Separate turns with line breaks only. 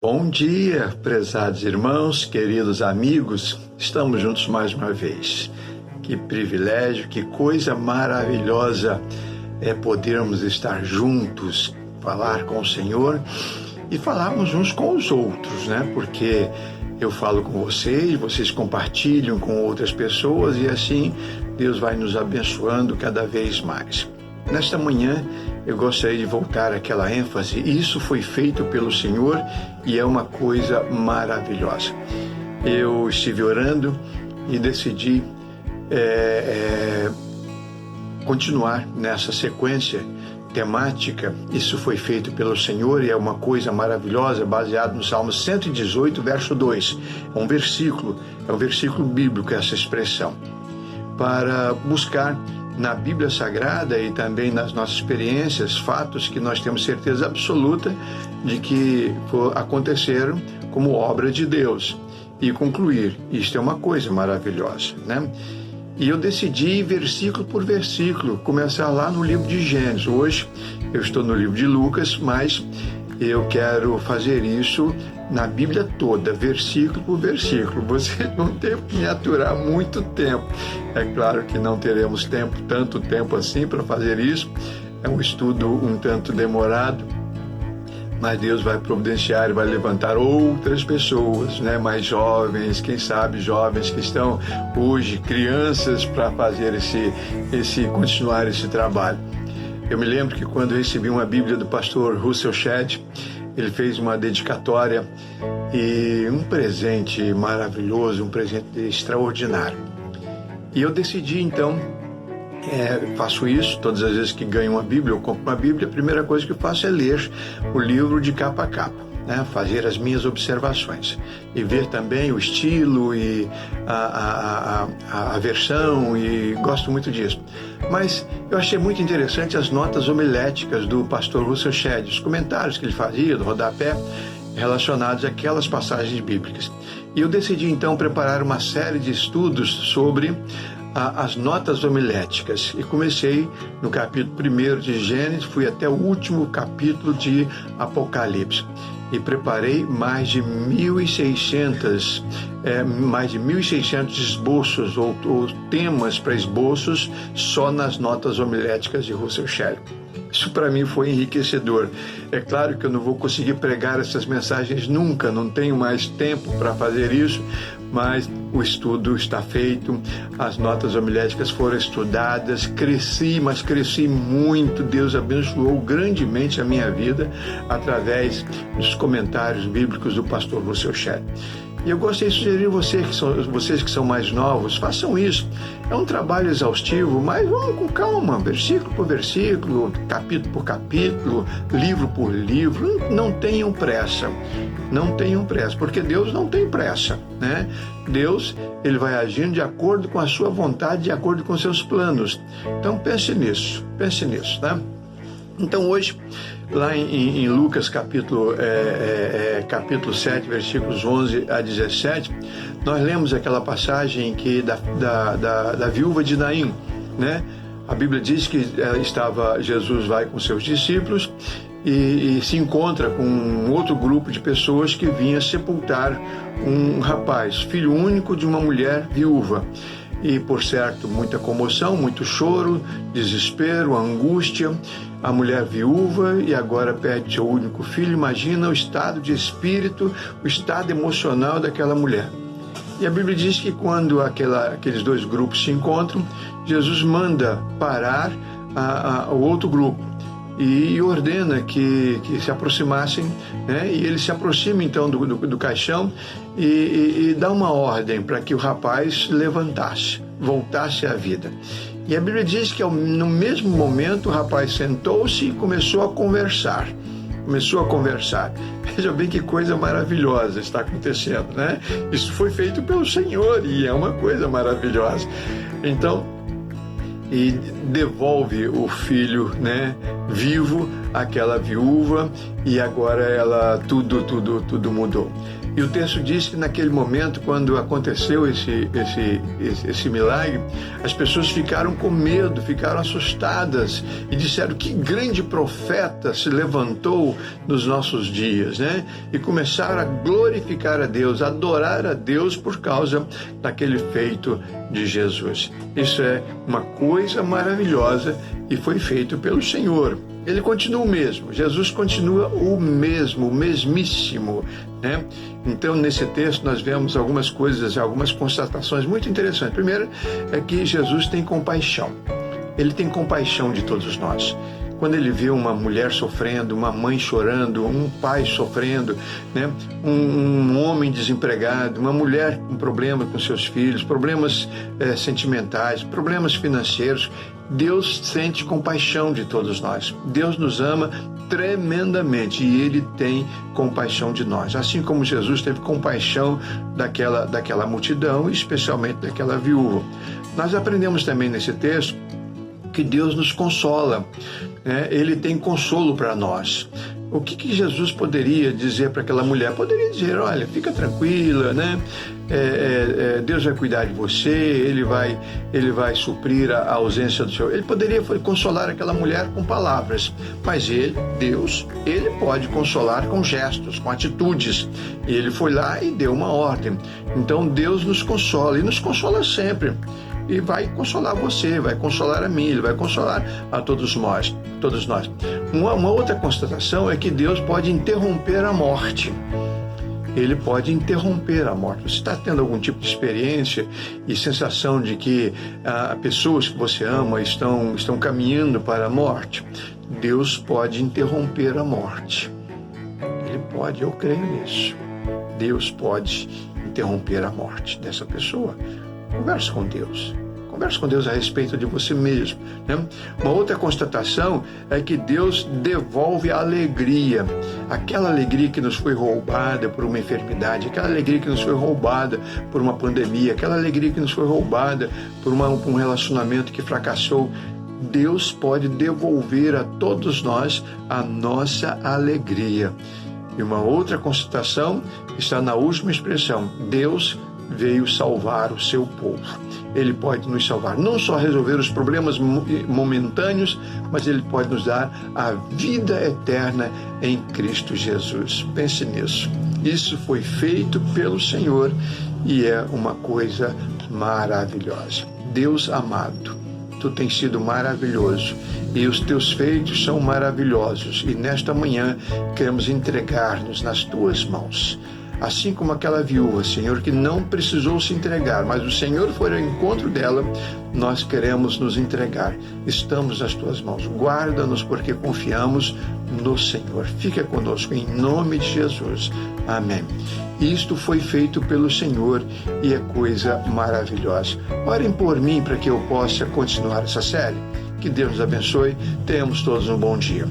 Bom dia, prezados irmãos, queridos amigos, estamos juntos mais uma vez. Que privilégio, que coisa maravilhosa é podermos estar juntos, falar com o Senhor e falarmos uns com os outros, né? Porque eu falo com vocês, vocês compartilham com outras pessoas e assim Deus vai nos abençoando cada vez mais. Nesta manhã, eu gostaria de voltar àquela ênfase. Isso foi feito pelo Senhor e é uma coisa maravilhosa. Eu estive orando e decidi continuar nessa sequência temática. Isso foi feito pelo Senhor e é uma coisa maravilhosa, baseado no Salmo 118, verso 2. É um versículo bíblico essa expressão. Para buscar na Bíblia Sagrada e também nas nossas experiências, fatos que nós temos certeza absoluta de que aconteceram como obra de Deus. E concluir, isto é uma coisa maravilhosa, né? E eu decidi, versículo por versículo, começar lá no livro de Gênesis. Hoje eu estou no livro de Lucas, mas eu quero fazer isso na Bíblia toda, versículo por versículo. Você não tem que me aturar muito tempo. É claro que não teremos tanto tempo assim para fazer isso. É um estudo um tanto demorado, mas Deus vai providenciar e vai levantar outras pessoas, né, mais jovens, quem sabe jovens que estão hoje, crianças, para fazer continuar esse trabalho. Eu me lembro que quando eu recebi uma Bíblia do pastor Russell Shedd, ele fez uma dedicatória e um presente maravilhoso, um presente extraordinário. E eu decidi então, faço isso todas as vezes que ganho uma Bíblia, eu compro uma Bíblia, a primeira coisa que eu faço é ler o livro de capa a capa. Fazer as minhas observações e ver também o estilo e a versão, e gosto muito disso. Mas eu achei muito interessante as notas homiléticas do pastor Russell Shedd, os comentários que ele fazia do rodapé relacionados àquelas passagens bíblicas. E eu decidi então preparar uma série de estudos sobre as notas homiléticas e comecei no capítulo 1 de Gênesis, fui até o último capítulo de Apocalipse. E preparei mais de 1.600 esboços ou temas para esboços só nas notas homiléticas de Russell Shedd. Isso para mim foi enriquecedor. É claro que eu não vou conseguir pregar essas mensagens nunca, não tenho mais tempo para fazer isso, mas o estudo está feito, as notas homiléticas foram estudadas, cresci muito. Deus abençoou grandemente a minha vida através dos comentários bíblicos do pastor Russell Shedd. E eu gostaria de sugerir vocês que são mais novos, façam isso. É um trabalho exaustivo, mas vamos com calma, versículo por versículo, capítulo por capítulo, livro por livro. Não tenham pressa, porque Deus não tem pressa, né? Deus, ele vai agindo de acordo com a sua vontade, de acordo com os seus planos. Então pense nisso, né? Então hoje, lá em Lucas capítulo 7, versículos 11 a 17, nós lemos aquela passagem da viúva de Naim, né? A Bíblia diz que Jesus vai com seus discípulos e se encontra com um outro grupo de pessoas que vinha sepultar um rapaz, filho único de uma mulher viúva. E, por certo, muita comoção, muito choro, desespero, angústia. A mulher viúva e agora perde seu único filho. Imagina o estado de espírito, o estado emocional daquela mulher. E a Bíblia diz que quando aqueles dois grupos se encontram, Jesus manda parar o outro grupo e ordena que se aproximassem, né? E ele se aproxima então do caixão e dá uma ordem para que o rapaz levantasse, voltasse à vida. E a Bíblia diz que no mesmo momento o rapaz sentou-se e começou a conversar. Veja bem que coisa maravilhosa está acontecendo, né? Isso foi feito pelo Senhor e é uma coisa maravilhosa. Então, e devolve o filho, né, vivo àquela viúva, e agora tudo mudou. E o texto diz que naquele momento, quando aconteceu esse milagre, as pessoas ficaram com medo, ficaram assustadas e disseram: que grande profeta se levantou nos nossos dias, né? E começaram a glorificar a Deus, a adorar a Deus por causa daquele feito de Jesus. Isso é uma coisa maravilhosa e foi feito pelo Senhor. Ele continua o mesmo, Jesus continua o mesmo, o mesmíssimo, né? Então, nesse texto, nós vemos algumas coisas, algumas constatações muito interessantes. Primeiro, é que Jesus tem compaixão. Ele tem compaixão de todos nós. Quando ele vê uma mulher sofrendo, uma mãe chorando, um pai sofrendo, né? um homem desempregado, uma mulher com problemas com seus filhos, problemas sentimentais, problemas financeiros, Deus sente compaixão de todos nós. Deus nos ama tremendamente e Ele tem compaixão de nós. Assim como Jesus teve compaixão daquela multidão, especialmente daquela viúva. Nós aprendemos também nesse texto que Deus nos consola, né? Ele tem consolo para nós. O que Jesus poderia dizer para aquela mulher? Poderia dizer: olha, fica tranquila, né? Deus vai cuidar de você, Ele vai suprir a ausência do seu... Ele poderia consolar aquela mulher com palavras, mas Deus, Ele pode consolar com gestos, com atitudes. E Ele foi lá e deu uma ordem. Então Deus nos consola, e nos consola sempre. E vai consolar você, vai consolar a mim, Ele vai consolar a todos nós. Uma outra constatação é que Deus pode interromper a morte. Ele pode interromper a morte. Você está tendo algum tipo de experiência e sensação de que pessoas que você ama estão caminhando para a morte? Deus pode interromper a morte. Ele pode, eu creio nisso. Deus pode interromper a morte dessa pessoa. Converse com Deus. Converse com Deus a respeito de você mesmo, né? Uma outra constatação é que Deus devolve a alegria. Aquela alegria que nos foi roubada por uma enfermidade, aquela alegria que nos foi roubada por uma pandemia, aquela alegria que nos foi roubada por um relacionamento que fracassou. Deus pode devolver a todos nós a nossa alegria. E uma outra constatação está na última expressão: Deus veio salvar o seu povo. Ele pode nos salvar, não só resolver os problemas momentâneos, mas Ele pode nos dar a vida eterna em Cristo Jesus. Pense nisso. Isso foi feito pelo Senhor e é uma coisa maravilhosa. Deus amado, Tu tens sido maravilhoso e os Teus feitos são maravilhosos, e nesta manhã queremos entregar-nos nas Tuas mãos. Assim como aquela viúva, Senhor, que não precisou se entregar, mas o Senhor foi ao encontro dela, nós queremos nos entregar. Estamos nas Tuas mãos. Guarda-nos, porque confiamos no Senhor. Fica conosco, em nome de Jesus. Amém. Isto foi feito pelo Senhor e é coisa maravilhosa. Orem por mim para que eu possa continuar essa série. Que Deus nos abençoe. Tenhamos todos um bom dia.